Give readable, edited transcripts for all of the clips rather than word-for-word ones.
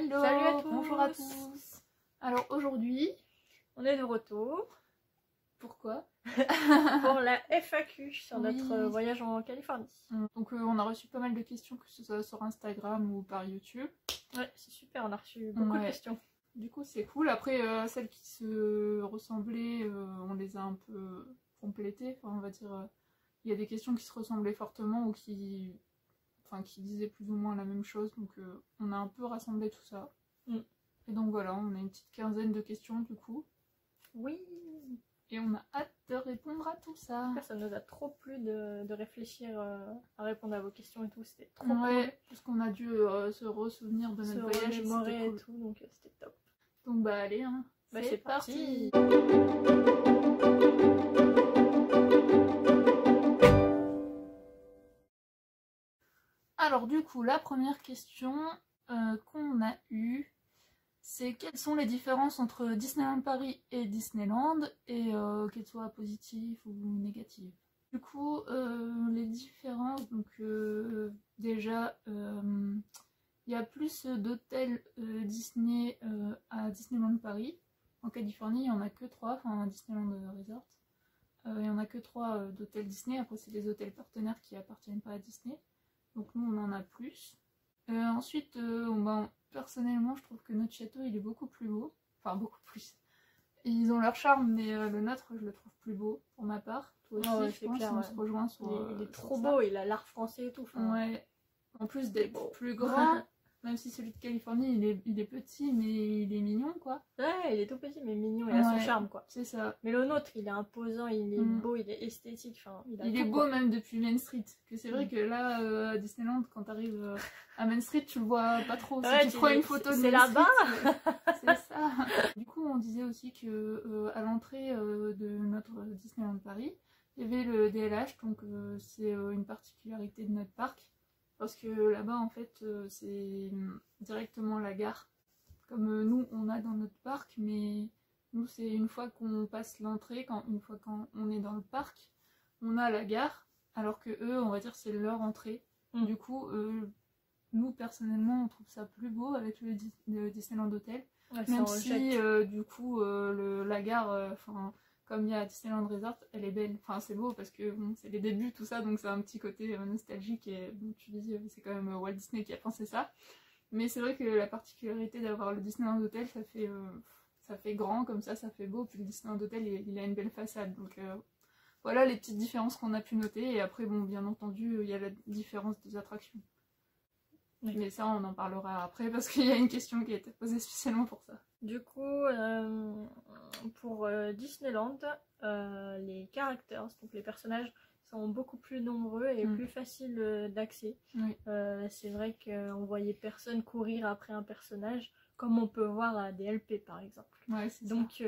Hello, salut à tous. bonjour à tous. Alors aujourd'hui, on est de retour. Pourquoi? Pour la FAQ sur Oui. notre voyage en Californie. Donc on a reçu pas mal de questions, que ce soit sur Instagram ou par YouTube. Ouais, c'est super, on a reçu beaucoup de questions. Du coup c'est cool. Après celles qui se ressemblaient, on les a un peu complétées. Enfin, on va dire, il y a des questions qui se ressemblaient fortement ou qui disaient plus ou moins la même chose. Donc on a un peu rassemblé tout ça. Et donc voilà, on a une petite quinzaine de questions du coup. Oui. Et on a hâte de répondre à tout ça. Ça nous a trop plu de réfléchir à répondre à vos questions et tout, c'était trop cool. Parce qu'on a dû se ressouvenir de notre voyage et c'était cool. Et tout, donc c'était top. Donc bah allez, hein, c'est parti. Alors du coup, la première question qu'on a eue, c'est quelles sont les différences entre Disneyland Paris et Disneyland, et qu'elles soient positives ou négatives. Du coup, les différences, donc déjà, il y a plus d'hôtels Disney à Disneyland Paris. En Californie, il n'y en a que 3, enfin Disneyland Resort. Il n'y en a que 3 d'hôtels Disney, après c'est des hôtels partenaires qui appartiennent pas à Disney. Donc nous on en a plus. Ensuite, personnellement je trouve que notre château il est beaucoup plus beau. Enfin beaucoup plus. Ils ont leur charme, mais le nôtre je le trouve plus beau pour ma part. Toi aussi je pense clair, on se rejoint sur il est trop beau, il a l'art français et tout. Ouais. En plus d'être plus grand, même si celui de Californie il est petit mais il est mignon quoi. Ouais, il est tout petit mais mignon, il a son charme quoi. C'est ça. Mais le nôtre il est imposant, il est beau, il est esthétique. Enfin, il est beau même depuis Main Street. Que c'est vrai que là à Disneyland quand t'arrives à Main Street tu le vois pas trop. Ouais, si tu prends une photo de c'est là-bas. C'est ça. Du coup on disait aussi que à l'entrée de notre Disneyland Paris, il y avait le DLH, donc c'est une particularité de notre parc. Parce que là-bas, en fait, c'est directement la gare. Comme nous, on a dans notre parc, mais nous, c'est une fois qu'on passe l'entrée, une fois quand on est dans le parc, on a la gare, alors que eux, on va dire, c'est leur entrée. Du coup, nous, personnellement, on trouve ça plus beau avec le Disneyland Hotel. Ouais, même si, du coup, la gare, comme il y a Disneyland Resort, elle est belle. Enfin, c'est beau parce que bon, c'est les débuts, tout ça, donc c'est un petit côté nostalgique. Et bon, tu dis, c'est quand même Walt Disney qui a pensé ça. Mais c'est vrai que la particularité d'avoir le Disneyland Hotel, ça fait grand comme ça fait beau. Puis le Disneyland Hotel, il a une belle façade. Donc voilà les petites différences qu'on a pu noter. Et après, bon, bien entendu, il y a la différence des attractions. Oui. Mais ça, on en parlera après parce qu'il y a une question qui a été posée spécialement pour ça. Du coup, pour Disneyland, les characters, donc les personnages, sont beaucoup plus nombreux et plus faciles d'accès. Oui. C'est vrai qu'on voyait personne courir après un personnage, comme on peut voir à DLP par exemple. Ouais, donc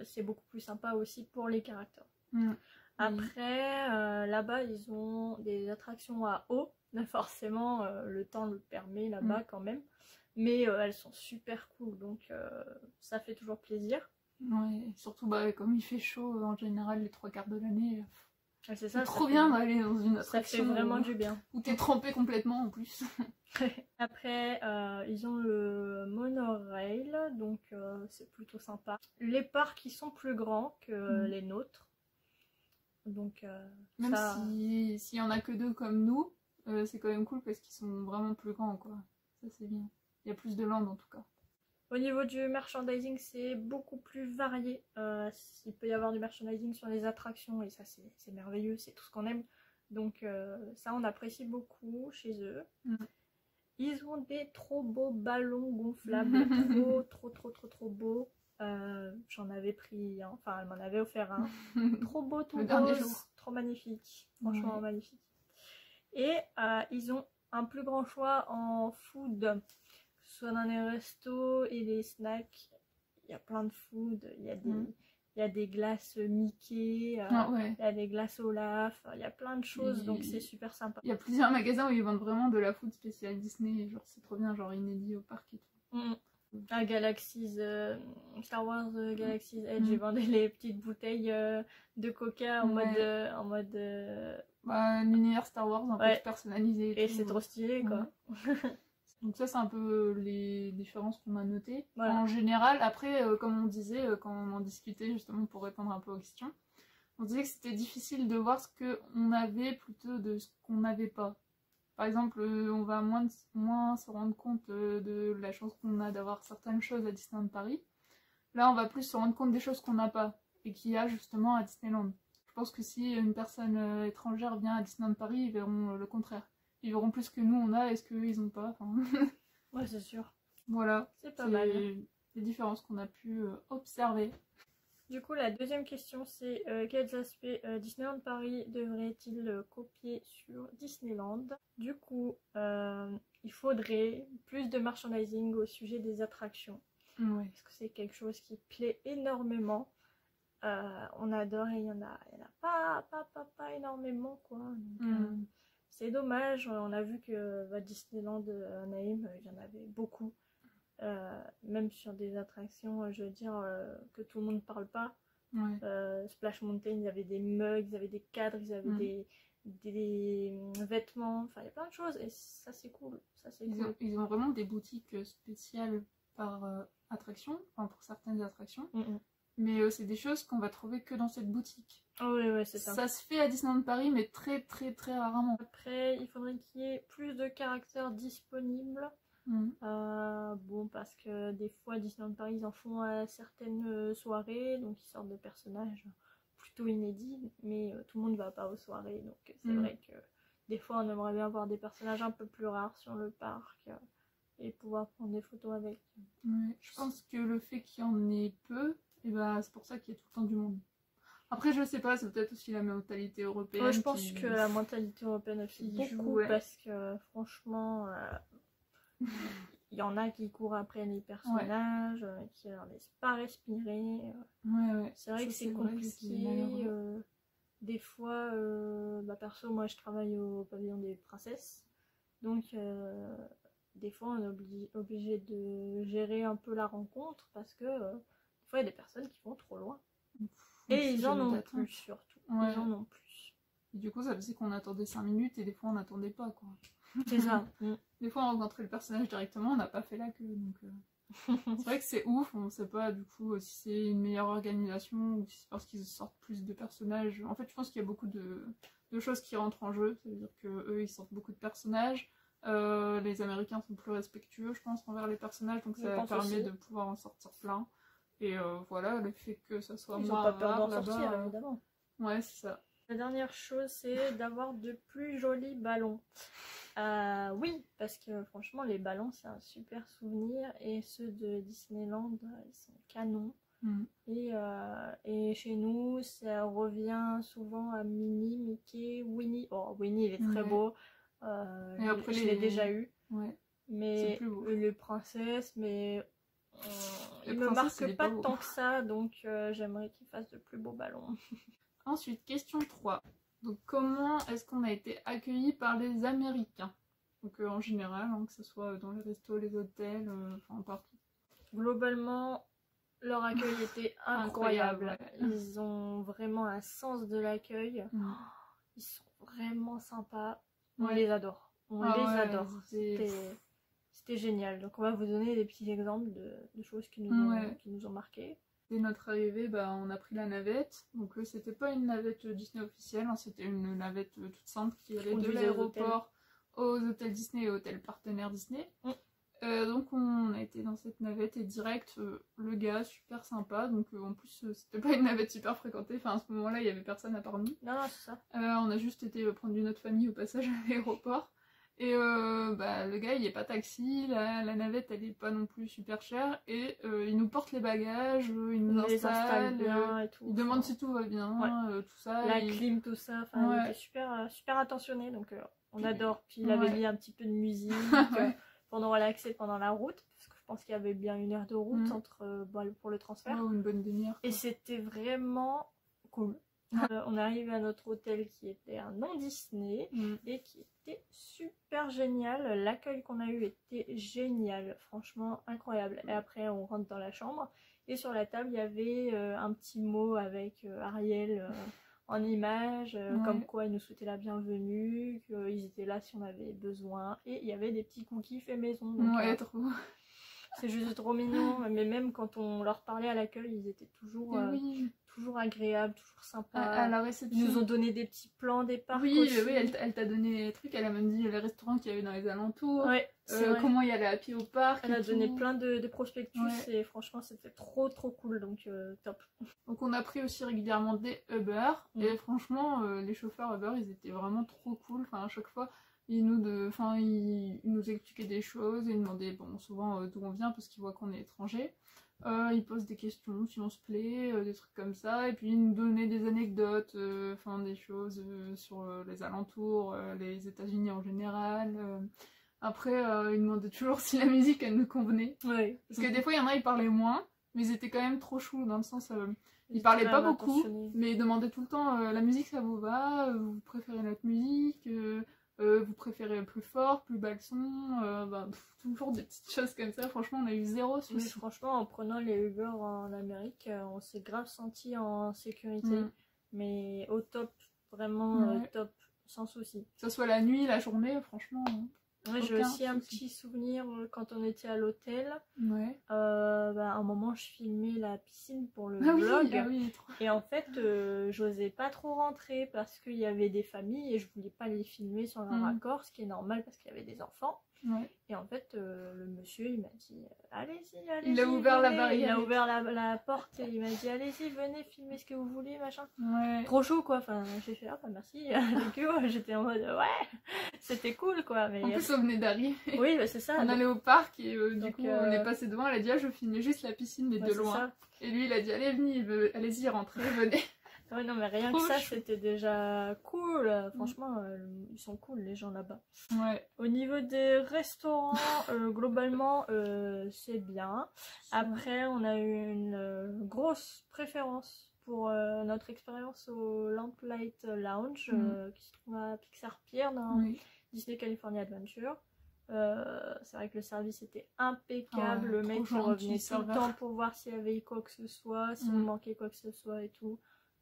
c'est beaucoup plus sympa aussi pour les characters. Après, là-bas, ils ont des attractions à eau. Forcément, le temps le permet là-bas quand même. Mais elles sont super cool, donc ça fait toujours plaisir. Ouais, surtout comme il fait chaud en général les 3/4 de l'année. C'est trop fait bien d'aller dans une attraction. Ça fait vraiment du bien. Où t'es trempé complètement en plus. Après, ils ont le monorail, donc c'est plutôt sympa. Les parcs, ils sont plus grands que les nôtres. Donc, même s'il y en a que 2 comme nous, c'est quand même cool parce qu'ils sont vraiment plus grands quoi. Ça c'est bien. Il y a plus de land en tout cas. Au niveau du merchandising, c'est beaucoup plus varié. Il peut y avoir du merchandising sur les attractions et ça c'est merveilleux, c'est tout ce qu'on aime. Donc ça on apprécie beaucoup chez eux. Ils ont des trop beaux ballons gonflables, trop beaux. J'en avais pris, enfin elle m'en avait offert un. Trop beau, tout rose, trop magnifique, franchement magnifique. Et ils ont un plus grand choix en food, que ce soit dans les restos et les snacks. Il y a plein de food, il y a des glaces Mickey, il y a des glaces Olaf, il y a plein de choses, donc c'est super sympa. Il y a plusieurs magasins où ils vendent vraiment de la food spéciale Disney, genre c'est trop bien, genre inédit au parc et tout. À Galaxy's, Star Wars Galaxy's Edge, j'ai vendu les petites bouteilles de coca en mode l'univers Star Wars un peu personnalisé et c'est trop stylé quoi. Donc ça c'est un peu les différences préférences qu'on a notées. Voilà. En général, après, comme on disait, quand on en discutait justement pour répondre un peu aux questions, on disait que c'était difficile de voir ce qu'on avait plutôt de ce qu'on n'avait pas. Par exemple, on va moins se rendre compte de la chance qu'on a d'avoir certaines choses à Disneyland Paris. Là, on va plus se rendre compte des choses qu'on n'a pas et qu'il y a justement à Disneyland. Je pense que si une personne étrangère vient à Disneyland Paris, ils verront le contraire. Ils verront plus que nous on a et ce qu'eux ils n'ont pas. Enfin... Ouais, c'est sûr. Voilà. C'est pas mal. Les différences qu'on a pu observer. Du coup, la deuxième question, c'est quels aspects Disneyland Paris devrait-il copier sur Disneyland? Du coup, il faudrait plus de merchandising au sujet des attractions. Ouais. Parce que c'est quelque chose qui plaît énormément. On adore et il y en a pas énormément, quoi. Donc, c'est dommage. On a vu que Disneyland Anaheim, il y en avait beaucoup. Même sur des attractions, je veux dire, que tout le monde parle pas. Ouais. Splash Mountain, il y avait des mugs, il y avait des cadres, il y avait des vêtements, enfin il y a plein de choses et ça c'est cool. Ils ont vraiment des boutiques spéciales par attraction, enfin pour certaines attractions. Mais c'est des choses qu'on va trouver que dans cette boutique. Oh, oui, c'est ça. Ça se fait à Disneyland Paris, mais très très très rarement. Après, il faudrait qu'il y ait plus de caractères disponibles. Bon, parce que des fois, Disneyland Paris, ils en font à certaines soirées, donc ils sortent de personnages plutôt inédits, mais tout le monde va pas aux soirées, donc c'est vrai que des fois, on aimerait bien avoir des personnages un peu plus rares sur le parc et pouvoir prendre des photos avec. Ouais, je pense que le fait qu'il y en ait peu, et bah, c'est pour ça qu'il y a tout le temps du monde. Après, je sais pas, c'est peut-être aussi la mentalité européenne. Je pense que la mentalité européenne aussi beaucoup, parce que franchement, il y en a qui courent après les personnages, qui leur laissent pas respirer. C'est vrai que c'est compliqué. Des fois, perso, moi je travaille au pavillon des princesses, donc des fois on est obligé de gérer un peu la rencontre parce que des fois il y a des personnes qui vont trop loin. Et ils en ont plus surtout. Ils en ont plus. Et du coup, ça faisait qu'on attendait 5 minutes et des fois on n'attendait pas, quoi. C'est ça. Des fois on rencontrait le personnage directement, on n'a pas fait la queue. Donc c'est vrai que c'est ouf, on sait pas du coup si c'est une meilleure organisation ou si c'est parce qu'ils sortent plus de personnages. En fait, je pense qu'il y a beaucoup de choses qui rentrent en jeu. Ça veut dire qu'eux ils sortent beaucoup de personnages. Les Américains sont plus respectueux, je pense, envers les personnages, donc ça permet de pouvoir en sortir plein. Et voilà, le fait que ça soit ils moins ont pas peur d'en là-bas, sortir, évidemment. Ouais, c'est ça. La dernière chose, c'est d'avoir de plus jolis ballons. Oui, parce que franchement, les ballons, c'est un super souvenir. Et ceux de Disneyland, ils sont canons. Et chez nous, ça revient souvent à Minnie, Mickey, Winnie. Oh, Winnie, il est très beau. Et après, je l'ai déjà eu. Mais les princesses, mais il me marque pas tant que ça. Donc, j'aimerais qu'ils fassent de plus beaux ballons. Ensuite, question 3. Donc, comment est-ce qu'on a été accueillis par les Américains? Donc, en général, hein, que ce soit dans les restos, les hôtels, enfin partout. Globalement, leur accueil était incroyable. Ils ont vraiment un sens de l'accueil. Ils sont vraiment sympas. On les adore. On les adore. C'était génial. Donc, on va vous donner des petits exemples de choses qui nous ont marqués. Dès notre arrivée, on a pris la navette. Donc c'était pas une navette Disney officielle, hein, c'était une navette toute simple qui allait de l'aéroport aux hôtels Disney et hôtels partenaires Disney. Donc on a été dans cette navette et direct, le gars super sympa. Donc en plus c'était pas une navette super fréquentée, enfin à ce moment-là il y avait personne à part nous. Non, c'est ça. On a juste été prendre une autre famille au passage à l'aéroport. Et le gars il est pas taxi, la navette elle est pas non plus super chère et il nous porte les bagages, il nous installe bien et tout. Il demande si tout va bien, tout ça. La clim, tout ça, il était super attentionné, donc on adore. Puis il avait mis un petit peu de musique pendant l'accès, pendant la route, parce que je pense qu'il y avait bien 1 heure de route pour le transfert. Une bonne demi-heure. Et c'était vraiment cool. On est arrivé à notre hôtel qui était un non Disney et qui était super génial. L'accueil qu'on a eu était génial, franchement incroyable. Et après on rentre dans la chambre et sur la table il y avait un petit mot avec Ariel en image, comme quoi ils nous souhaitaient la bienvenue, qu'ils étaient là si on avait besoin. Et il y avait des petits cookies faits maison. Donc, trop. C'est juste trop mignon. Mais même quand on leur parlait à l'accueil, ils étaient toujours, Oui. toujours agréables, toujours sympas. À la réception. Ils nous ont donné des petits plans des parcs Oui, aussi. oui, elle t'a donné des trucs, elle a même dit les restaurants qu'il y avait dans les alentours, Ouais, comment y aller à pied au parc. Elle a donné tout. plein de prospectus Ouais. et franchement c'était trop cool, donc top. Donc on a pris aussi régulièrement des Uber et franchement les chauffeurs Uber ils étaient vraiment trop cool. Enfin à chaque fois ils nous expliquaient des choses, ils demandaient bon souvent d'où on vient parce qu'ils voient qu'on est étranger. Ils posent des questions si on se plaît, des trucs comme ça, et puis ils nous donnaient des anecdotes, des choses sur les alentours, les États-Unis en général. Après, ils demandaient toujours si la musique elle nous convenait. Ouais. Parce que des fois, il y en a, ils parlaient moins, mais ils étaient quand même trop choux dans le sens. Ils parlaient pas beaucoup, mais ils demandaient tout le temps la musique ça vous va, vous préférez notre musique, vous préférez plus fort, plus bas le son, toujours des petites choses comme ça. Franchement, on a eu zéro souci. Mais franchement, en prenant les Uber en Amérique, on s'est grave senti en sécurité, mais au top, vraiment top, sans souci. Que ce soit la nuit, la journée, franchement. Ouais, j'ai aussi un petit souvenir quand on était à l'hôtel. Ouais. À un moment, je filmais la piscine pour le vlog. Oui, et en fait, j'osais pas trop rentrer parce qu'il y avait des familles et je voulais pas les filmer sur un raccord, ce qui est normal parce qu'il y avait des enfants. Ouais. Et en fait, le monsieur, il m'a dit allez-y, allez-y. Il a ouvert venez. la barrière. Il a ouvert la porte et il m'a dit allez-y, venez filmer ce que vous voulez, machin. Ouais. Trop chaud, quoi. Enfin, j'ai fait merci. J'étais en mode ouais, c'était cool, quoi. Mais en plus, on venait d'arriver. Oui, c'est ça. On allait au parc et du coup, on est passé devant. Elle a dit je filmais juste la piscine, mais de loin. Ça. Et lui, il a dit allez-y, rentrez, venez. Ouais, non, mais rien que ça, c'était déjà cool. Franchement, ils sont cool, les gens là-bas. Ouais. Au niveau des restaurants, globalement, c'est bien. Après, on a eu une grosse préférence pour notre expérience au Lamplight Lounge, qui se trouve à Pixar Pier, dans Disney California Adventure. C'est vrai que le service était impeccable. Le mec revenait tout le temps pour voir s'il y avait quoi que ce soit, s'il me manquait quoi que ce soit et tout.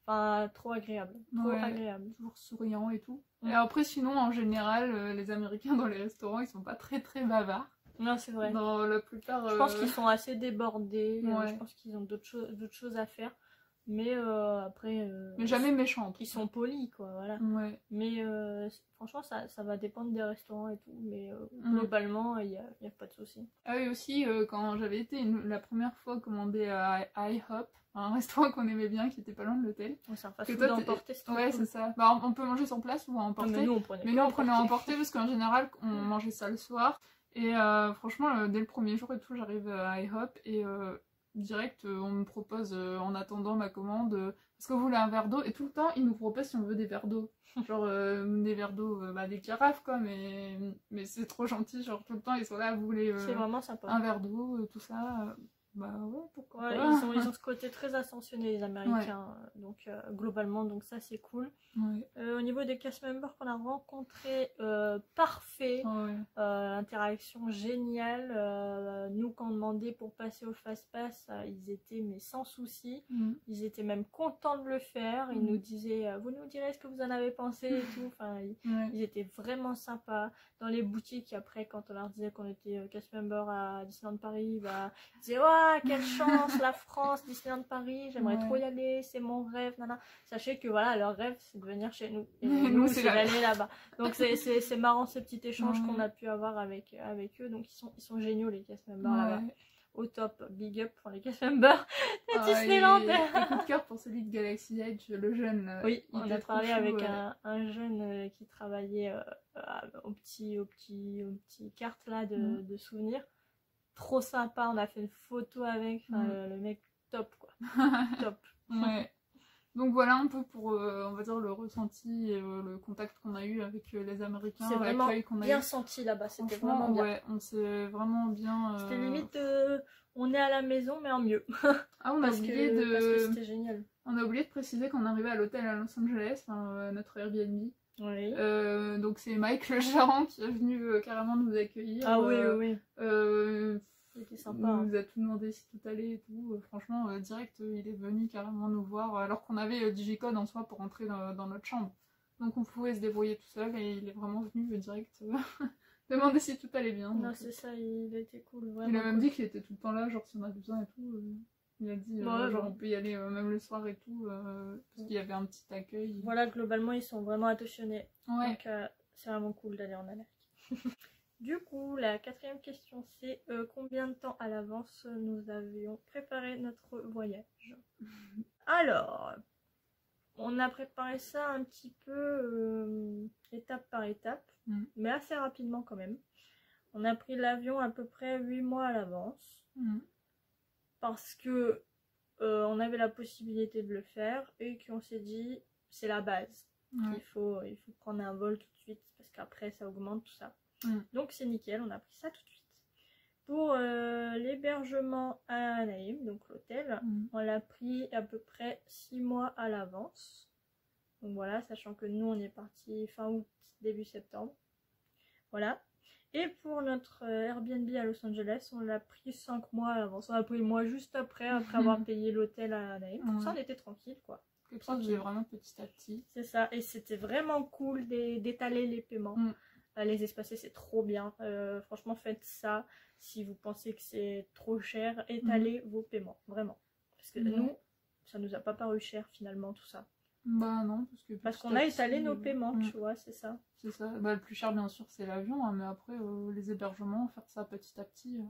Enfin, trop agréable. Trop agréable. Toujours souriant et tout. Et après, sinon, en général, les Américains dans les restaurants, ils sont pas très bavards. Non, c'est vrai. Dans la plupart... Je pense qu'ils sont assez débordés. Je pense qu'ils ont d'autres choses à faire. Mais après... mais jamais méchants. Ils sont polis, quoi, voilà. Ouais. Mais franchement, ça va dépendre des restaurants et tout. Mais globalement, il y a pas de souci. Ah oui, aussi, quand j'avais été la première fois commandé à IHOP, un restaurant qu'on aimait bien, qui était pas loin de l'hôtel. C'est un fast-food à emporter, c'est ouais, c'est ça. Bah, on peut manger sur place ou à emporter. Mais nous, on prenait à emporter parce qu'en général, on mangeait ça le soir. Et franchement, dès le premier jour et tout, j'arrive à IHOP et... direct on me propose en attendant ma commande est-ce que vous voulez un verre d'eau, et tout le temps ils nous proposent si on veut des verres d'eau, genre des verres d'eau, des carafes quoi, mais c'est trop gentil, genre tout le temps ils sont là, vous voulez c'est vraiment sympa. Un verre d'eau, tout ça, bah ouais, pourquoi pas. Ils ont ce côté très attentionné, les Américains, donc globalement, donc ça c'est cool. Au niveau des cast members qu'on a rencontrés, parfait, interaction géniale. Nous, quand on demandait pour passer au fast pass, ils étaient mais sans souci, ils étaient même contents de le faire. Ils nous disaient vous nous direz ce que vous en avez pensé et tout. Enfin, ils étaient vraiment sympas. Dans les boutiques, après, quand on leur disait qu'on était cast member à Disneyland Paris, bah, ils disaient quelle chance, la France, Disneyland Paris, j'aimerais trop y aller, c'est mon rêve, nana. Sachez que voilà, leur rêve c'est de venir chez nous, et nous c'est d'aller là-bas. Donc c'est marrant ces petits échanges qu'on a pu avoir avec eux. Donc ils sont géniaux, les cast members là-bas. Au top, big up pour les cast members de Disneyland. Et coup de cœur pour celui de Galaxy Edge, le jeune. Oui, on a parlé avec un jeune qui travaillait au petit carte là de souvenirs. Trop sympa, on a fait une photo avec, le mec top quoi. Top. Ouais. Donc voilà un peu pour on va dire le ressenti et le contact qu'on a eu avec les Américains. C'est vraiment bien senti là-bas, c'était vraiment bien. Ouais, on s'est vraiment bien... C'était limite, on est à la maison mais en mieux. Ah, on a oublié de... Parce que c'était génial. On a oublié de préciser qu'on arrivait à l'hôtel à Los Angeles, notre Airbnb. Oui. Donc c'est Mike le gérant qui est venu carrément nous accueillir. Ah oui. C'était sympa. Il nous a tout demandé si tout allait et tout. Franchement, direct, il est venu carrément nous voir, alors qu'on avait Digicode en soi pour rentrer dans notre chambre. Donc on pouvait se débrouiller tout seul et il est vraiment venu direct Demander si tout allait bien. Non, Donc, c'est ça, il était cool, il vraiment. a même cool. dit qu'il était tout le temps là, genre si on avait besoin et tout. Il a dit, Ouais, genre ouais. on peut y aller même le soir et tout, parce qu'il y avait un petit accueil. Voilà, globalement, ils sont vraiment attentionnés. Ouais. Donc, c'est vraiment cool d'aller en Amérique. Du coup, la 4e question, c'est combien de temps à l'avance nous avions préparé notre voyage? Alors, on a préparé ça un petit peu étape par étape, mais assez rapidement quand même. On a pris l'avion à peu près 8 mois à l'avance, parce que on avait la possibilité de le faire et qu'on s'est dit, c'est la base. Ouais. Il faut prendre un vol tout de suite, parce qu'après ça augmente tout ça. Donc c'est nickel, on a pris ça tout de suite. Pour l'hébergement à Anaheim, donc l'hôtel, on l'a pris à peu près 6 mois à l'avance. Donc voilà, sachant que nous on est parti fin août, début septembre. Voilà. Et pour notre Airbnb à Los Angeles, on l'a pris 5 mois à l'avance. On a pris le mois juste après avoir payé l'hôtel à Anaheim. Comme ça on était tranquille quoi. Quelque chose de vraiment petit à petit. C'est ça, et c'était vraiment cool d'étaler les paiements. Les espacer, c'est trop bien. Franchement, faites ça. Si vous pensez que c'est trop cher, étalez vos paiements, vraiment. Parce que nous, ça nous a pas paru cher finalement tout ça. Bah non, parce qu'on a étalé nos paiements, tu vois, c'est ça. C'est ça. Bah, le plus cher, bien sûr, c'est l'avion, hein, mais après, les hébergements, faire ça petit à petit.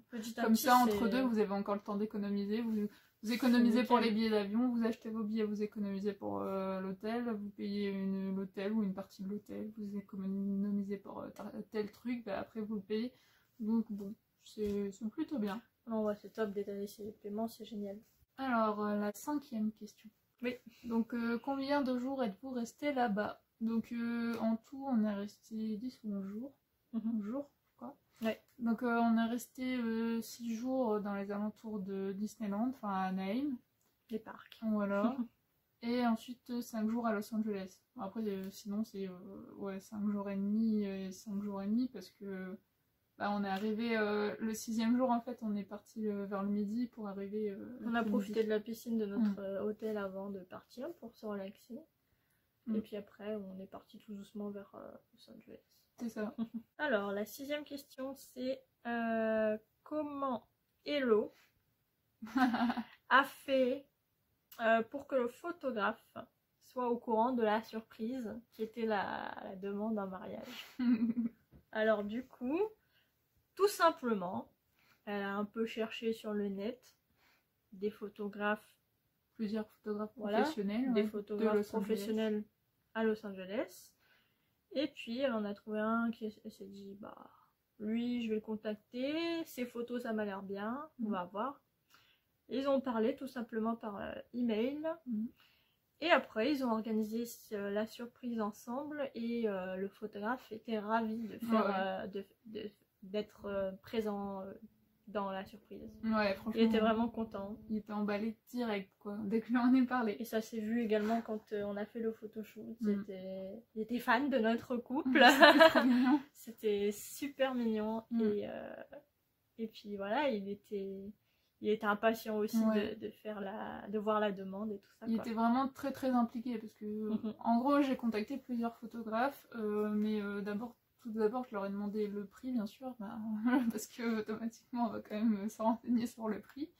Comme ça, entre deux, vous avez encore le temps d'économiser. Vous économisez pour les billets d'avion, vous achetez vos billets, vous économisez pour l'hôtel, vous payez l'hôtel ou une partie de l'hôtel, vous économisez pour tel truc, bah, après vous le payez. Donc bon, c'est plutôt bien. Non, ouais, c'est top d'étaler ces paiements, c'est génial. Alors, la 5e question. Oui. Donc, combien de jours êtes-vous resté là-bas? Donc, en tout, on est resté 10 ou 11 jours. 11 jours, quoi. Ouais. Donc, on est resté 6 jours dans les alentours de Disneyland, enfin à Anaheim. Les parcs. Voilà. Et ensuite, 5 jours à Los Angeles. Après, sinon, c'est 5 jours et demi et 5 jours et demi parce que on est arrivé le 6e jour, en fait, on est parti vers le midi pour arriver. On a profité de la piscine de notre hôtel avant de partir pour se relaxer. Et puis après, on est parti tout doucement vers Los Angeles. C'est ça. Alors, la 6e question, c'est comment Hello a fait pour que le photographe soit au courant de la surprise qui était la demande en mariage. Alors du coup, tout simplement, elle a un peu cherché sur le net des photographes, plusieurs photographes professionnels, des photographes professionnels à Los Angeles. Et puis elle en a trouvé un qui s'est dit, bah lui je vais le contacter, ses photos ça m'a l'air bien, on va voir. Ils ont parlé tout simplement par email. Et après, ils ont organisé la surprise ensemble et le photographe était ravi de faire, d'être présent dans la surprise. Ouais, franchement. Il était vraiment content. Il était emballé direct, quoi, dès que lui en est parlé. Et ça s'est vu également quand on a fait le photoshoot. Il était fan de notre couple. C'était trop mignon. C'était super mignon. Et puis voilà, il était impatient aussi de voir la demande et tout ça. Il était vraiment très très impliqué parce que en gros j'ai contacté plusieurs photographes, mais tout d'abord je leur ai demandé le prix bien sûr, parce que automatiquement on va quand même se renseigner sur le prix.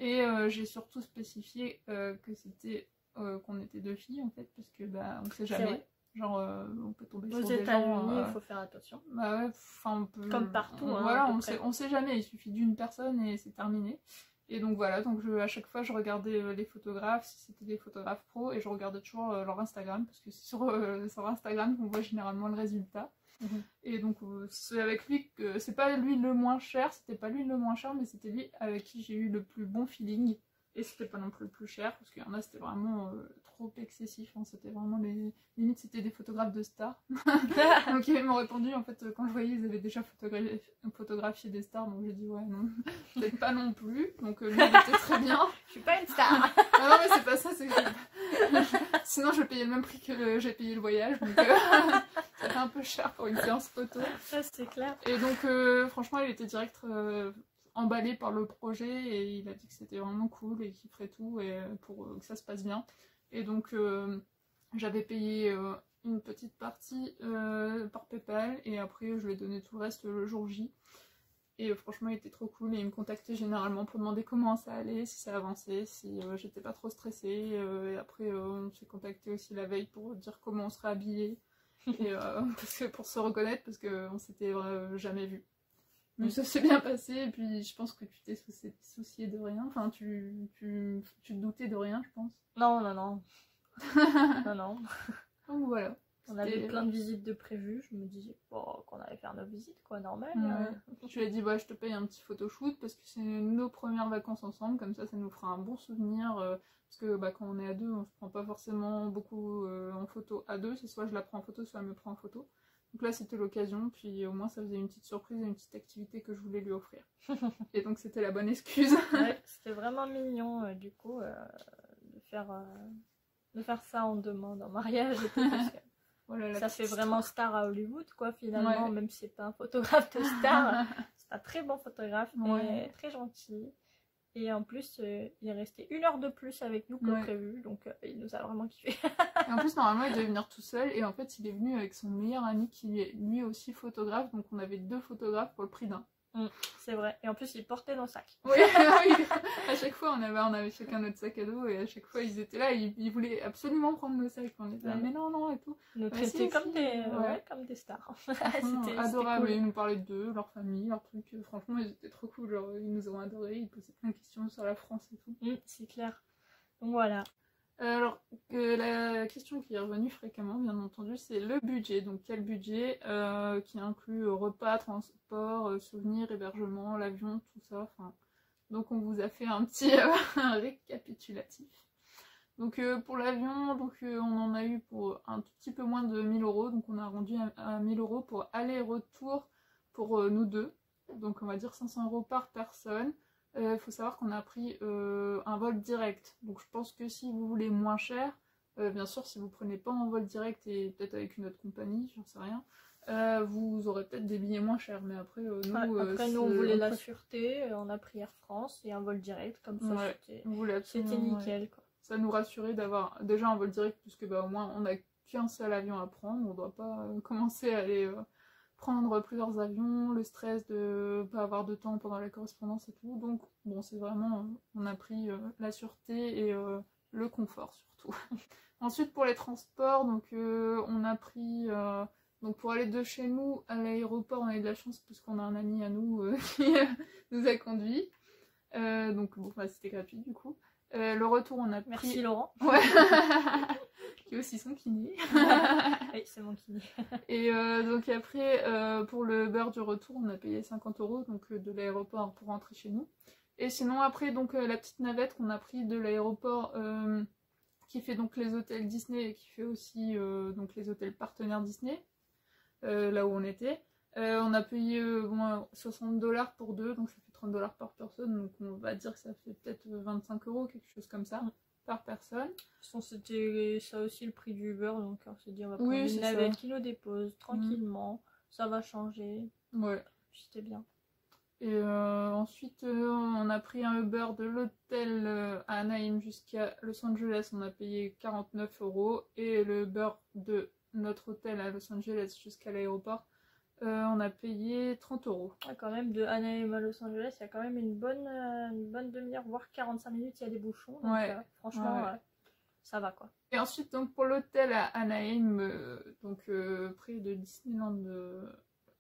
Et j'ai surtout spécifié que c'était qu'on était 2 filles en fait, parce que on sait jamais. Genre, on peut tomber sur des gens... Aux États-Unis, il faut faire attention. Bah ouais, enfin, on peut... Comme partout, voilà, on sait jamais, il suffit d'une personne et c'est terminé. Et donc voilà, donc à chaque fois, je regardais les photographes, si c'était des photographes pros, et je regardais toujours leur Instagram, parce que c'est sur Instagram qu'on voit généralement le résultat. Et donc, c'est avec lui que... C'est pas lui le moins cher, mais c'était lui avec qui j'ai eu le plus bon feeling. Et c'était pas non plus le plus cher, parce qu'il y en a, c'était vraiment trop excessif. Hein. C'était vraiment limite, c'était des photographes de stars. Donc ils m'ont répondu, en fait, quand je voyais, ils avaient déjà photographié des stars. Donc j'ai dit, ouais, non, peut-être pas non plus. Donc lui, il était très bien. Je suis pas une star. Ah non, mais c'est pas ça, c'est que sinon je payais le même prix que j'ai payé le voyage. Donc ça fait un peu cher pour une séance photo. Ça, c'est clair. Et donc, franchement, il était direct... emballé par le projet et il a dit que c'était vraiment cool et qu'il ferait tout et pour que ça se passe bien. Et donc j'avais payé une petite partie par PayPal et après je lui ai donné tout le reste le jour J. Et franchement, il était trop cool et il me contactait généralement pour demander comment ça allait, si ça avançait, si j'étais pas trop stressée. Et après, on s'est contacté aussi la veille pour dire comment on serait habillé. Et parce que pour se reconnaître, parce qu'on s'était jamais vu. Mais ça s'est bien passé et puis je pense que tu t'es soucié de rien. Enfin, tu te doutais de rien, je pense. Non, non, non. Non, non. Donc voilà. On avait plein de visites de prévues. Je me disais qu'on allait faire nos visites, quoi, normal. Ouais. Je lui ai dit, je te paye un petit photoshoot parce que c'est nos premières vacances ensemble. Comme ça nous fera un bon souvenir. Parce que quand on est à deux, on se prend pas forcément beaucoup en photo à deux. C'est soit je la prends en photo, soit elle me prend en photo. Donc là, c'était l'occasion. Puis au moins, ça faisait une petite surprise et une petite activité que je voulais lui offrir. Et donc, c'était la bonne excuse. Ouais, c'était vraiment mignon, du coup, de faire ça en demande en mariage et tout, parce que voilà, ça fait vraiment star à Hollywood, quoi, finalement, même si c'est pas un photographe de star. C'est un très bon photographe, et très gentil. Et en plus, il est resté 1 heure de plus avec nous que prévu, donc il nous a vraiment kiffé. Et en plus, normalement, il devait venir tout seul, et en fait, il est venu avec son meilleur ami qui est lui aussi photographe, donc on avait 2 photographes pour le prix d'un. C'est vrai, et en plus il portait nos sacs. Oui, oui. À chaque fois on avait chacun notre sac à dos et à chaque fois ils étaient là, ils voulaient absolument prendre nos sacs. On était là, mais non et tout. Ils nous traitaient comme des stars. C'était adorable, cool. Ils nous parlaient d'eux, leur famille, leur truc. Franchement ils étaient trop cool, genre ils nous ont adorés, ils posaient plein de questions sur la France et tout. C'est clair. Donc voilà. Alors, la question qui est revenue fréquemment, bien entendu, c'est le budget. Donc, quel budget qui inclut repas, transport, souvenirs, hébergement, l'avion, tout ça. Enfin, donc, on vous a fait un petit récapitulatif. Donc, pour l'avion, on en a eu pour un tout petit peu moins de 1000 €. Donc, on a rendu à 1000 € pour aller-retour pour nous deux. Donc, on va dire 500 € par personne. Faut savoir qu'on a pris un vol direct, donc je pense que si vous voulez moins cher, bien sûr si vous prenez pas un vol direct et peut-être avec une autre compagnie, j'en sais rien, vous aurez peut-être des billets moins chers, mais après nous on voulait la sûreté, on a pris Air France et un vol direct, comme ça c'était nickel, quoi. Ça nous rassurait d'avoir déjà un vol direct, puisque au moins on n'a qu'un seul avion à prendre, on doit pas commencer à aller prendre plusieurs avions, le stress de pas avoir de temps pendant la correspondance et tout. Donc bon, c'est vraiment, on a pris la sûreté et le confort surtout. Ensuite pour les transports, on a pris donc pour aller de chez nous à l'aéroport, on a eu de la chance parce qu'on a un ami à nous qui nous a conduits. Donc bon, c'était gratuit du coup. Le retour, on a pris... Merci Laurent. Ouais. Qui est aussi son kiné. Oui, c'est mon kiné. Et donc après, pour le beurre du retour, on a payé 50 € donc de l'aéroport pour rentrer chez nous. Et sinon après, la petite navette qu'on a pris de l'aéroport qui fait donc les hôtels Disney et qui fait aussi donc les hôtels partenaires Disney, là où on était. On a payé 60 $ pour deux, donc ça fait 30 $ par personne, donc on va dire que ça fait peut-être 25 €, quelque chose comme ça, par personne. C'était ça aussi le prix du Uber, donc on s'est dit on va prendre une navette qui nous dépose tranquillement, ça va changer. Ouais. C'était bien. Et ensuite on a pris un Uber de l'hôtel à Anaheim jusqu'à Los Angeles, on a payé 49 €, et le Uber de notre hôtel à Los Angeles jusqu'à l'aéroport, on a payé 30 €. Quand même, de Anaheim à Los Angeles, il y a quand même une bonne demi-heure, voire 45 minutes, il y a des bouchons. Donc, franchement, ça va, quoi. Et ensuite, donc, pour l'hôtel à Anaheim, près de Disneyland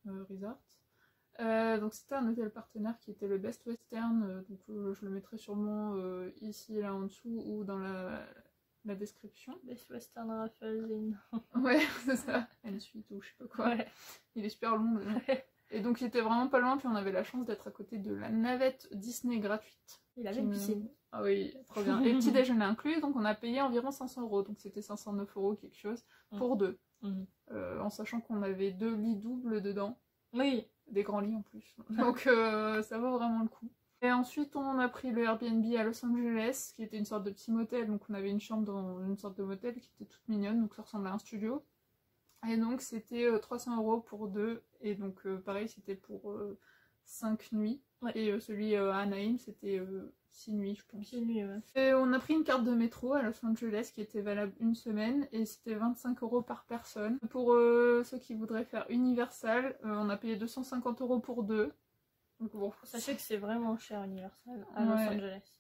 Resort, donc c'était un hôtel partenaire qui était le Best Western, je le mettrai sûrement ici, là en dessous, ou dans la description. Best Western Raffles Inn. Ouais, c'est ça. Ensuite, ou je sais pas quoi. Ouais. Il est super long. Et donc, il était vraiment pas loin, puis on avait la chance d'être à côté de la navette Disney gratuite. Il avait une piscine. Ah oui, trop bien. Et petit déjeuner inclus, donc on a payé environ 500 €, donc c'était 509 € quelque chose, pour deux. En sachant qu'on avait 2 lits doubles dedans. Oui. Des grands lits en plus. Donc, ça vaut vraiment le coup. Et ensuite, on a pris le Airbnb à Los Angeles, qui était une sorte de petit motel. Donc, on avait une chambre dans une sorte de motel qui était toute mignonne, donc ça ressemblait à un studio. Et donc, c'était 300 € pour deux. Et donc, pareil, c'était pour 5 nuits. Ouais. Et celui à Anaheim, c'était 6 nuits, je pense. 6 nuits, ouais. Et on a pris une carte de métro à Los Angeles qui était valable une semaine et c'était 25 € par personne. Pour ceux qui voudraient faire Universal, on a payé 250 € pour deux. Donc bon, Sachez que c'est vraiment cher Universal à Los Angeles.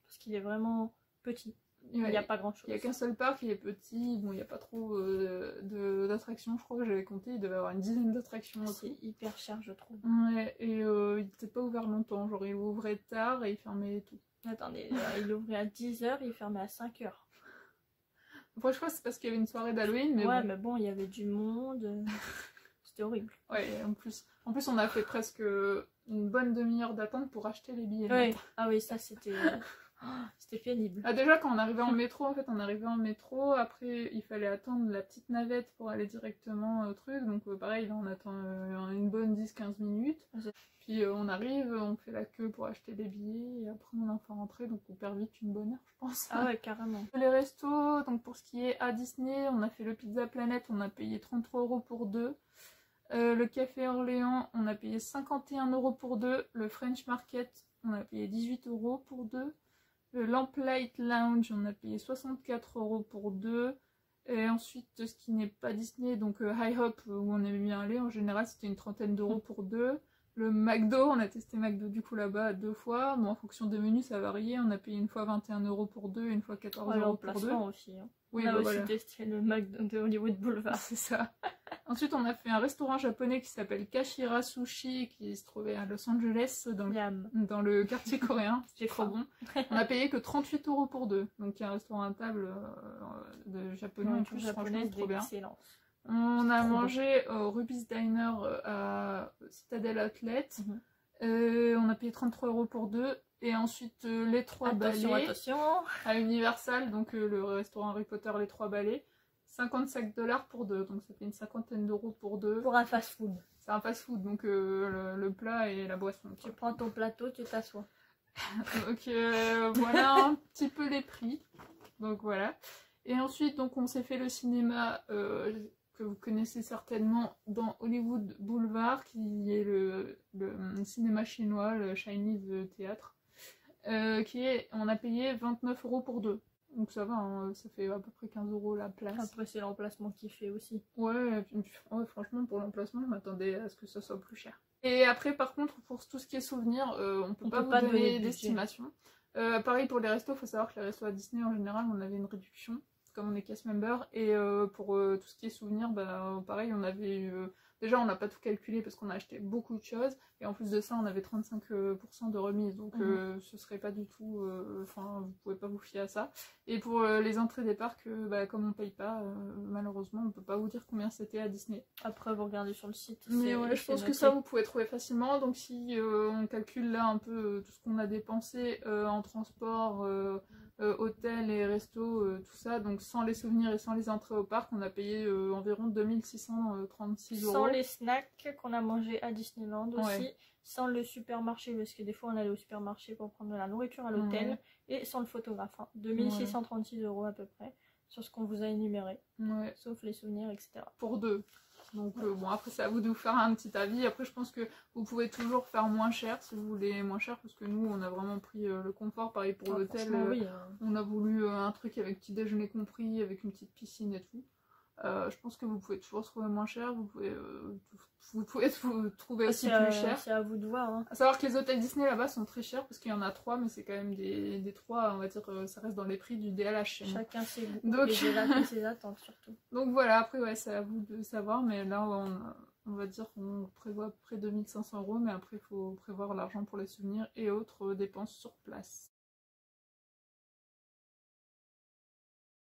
Parce qu'il est vraiment petit. Il n'y a pas grand chose. Il n'y a qu'un seul parc, il est petit, bon il n'y a pas trop d'attractions, je crois que j'avais compté, il devait avoir une dizaine d'attractions. C'est hyper cher je trouve. Ouais, et il n'était pas ouvert longtemps, genre il ouvrait tard et il fermait tout. Attendez, il ouvrait à 10h, il fermait à 5h. Après je crois que c'est parce qu'il y avait une soirée d'Halloween, mais ouais bon. mais bon, il y avait du monde, c'était horrible. Ouais, en plus on a fait presque une bonne demi-heure d'attente pour acheter les billets. Ouais. Ah oui, ça c'était... C'était pénible. Ah, déjà quand on arrivait en métro, en fait on arrivait en métro, après il fallait attendre la petite navette pour aller directement au truc, donc pareil là on attend une bonne 10-15 minutes, puis on arrive, on fait la queue pour acheter des billets, et après on est enfin rentré, donc on perd vite une bonne heure je pense. Ah ouais carrément. Les restos, donc pour ce qui est à Disney, on a fait le Pizza Planet, on a payé 33 € pour deux. Le Café Orléans, on a payé 51 € pour deux. Le French Market, on a payé 18 € pour deux. Le Lamplight Lounge, on a payé 64 € pour deux. Et ensuite, ce qui n'est pas Disney, donc High Hop, où on aimait bien aller, en général c'était une trentaine d'euros pour deux. Le McDo, on a testé McDo du coup là-bas 2 fois. Bon, en fonction des menus, ça variait. On a payé une fois 21 € pour deux, une fois 14 € pour deux. Aussi, hein. Oui, on a bah, aussi voilà. testé le McDo de Hollywood Boulevard. C'est ça. Ensuite, on a fait un restaurant japonais qui s'appelle Kashira Sushi, qui se trouvait à Los Angeles, dans le quartier coréen. C'était trop bon. On a payé que 38 € pour deux. Donc, il y a un restaurant à table de japonais en plus, franchement, trop bien. On a mangé au Ruby's Diner à Citadel Outlet. On a payé 33 € pour deux. Et ensuite, les trois balais à Universal, donc le restaurant Harry Potter, les trois balais. 55 $ pour deux, donc ça fait une cinquantaine d'euros pour deux. Pour un fast-food. C'est un fast-food, donc le plat et la boisson. Tu prends ton plateau, tu t'assois. Donc voilà un petit peu les prix. Donc voilà. Et ensuite, donc on s'est fait le cinéma que vous connaissez certainement dans Hollywood Boulevard, qui est le cinéma chinois, le Chinese Theatre, on a payé 29 € pour deux. Donc ça va, hein, ça fait à peu près 15 € la place. Après c'est l'emplacement qui fait aussi. Ouais, franchement pour l'emplacement je m'attendais à ce que ça soit plus cher. Et après par contre pour tout ce qui est souvenirs, on peut pas vous donner d'estimation. Pareil pour les restos, il faut savoir que les restos à Disney en général on avait une réduction, comme on est cast member. Et pour tout ce qui est souvenirs, bah, pareil on avait eu... Déjà, on n'a pas tout calculé parce qu'on a acheté beaucoup de choses. Et en plus de ça, on avait 35% de remise. Donc, ce serait pas du tout... Enfin, vous pouvez pas vous fier à ça. Et pour les entrées des parcs, bah, comme on paye pas, malheureusement, on peut pas vous dire combien c'était à Disney. Après, vous regardez sur le site. Mais ouais, je pense que ça, vous pouvez trouver facilement. Donc, si on calcule là un peu tout ce qu'on a dépensé en transport... hôtel et resto, tout ça, donc sans les souvenirs et sans les entrées au parc, on a payé environ 2636 €. Sans les snacks qu'on a mangé à Disneyland aussi, sans le supermarché, parce que des fois on allait au supermarché pour prendre de la nourriture à l'hôtel, et sans le photographe, hein. 2636 € à peu près, sur ce qu'on vous a énuméré, sauf les souvenirs, etc. Pour deux. Donc bon, après c'est à vous de vous faire un petit avis. Après je pense que vous pouvez toujours faire moins cher si vous voulez moins cher, parce que nous on a vraiment pris le confort. Pareil pour l'hôtel, on a voulu un truc avec petit déjeuner compris, avec une petite piscine et tout. Je pense que vous pouvez toujours trouver moins cher, vous pouvez trouver aussi plus cher. C'est à vous de voir. Hein. À savoir que les hôtels Disney là-bas sont très chers, parce qu'il y en a 3, mais c'est quand même des 3, on va dire, ça reste dans les prix du DLH. Chacun ses goûts, donc... et ses attentes surtout. Donc voilà, après ouais, c'est à vous de savoir, mais là on va dire qu'on prévoit près de 2500 €, mais après il faut prévoir l'argent pour les souvenirs et autres dépenses sur place.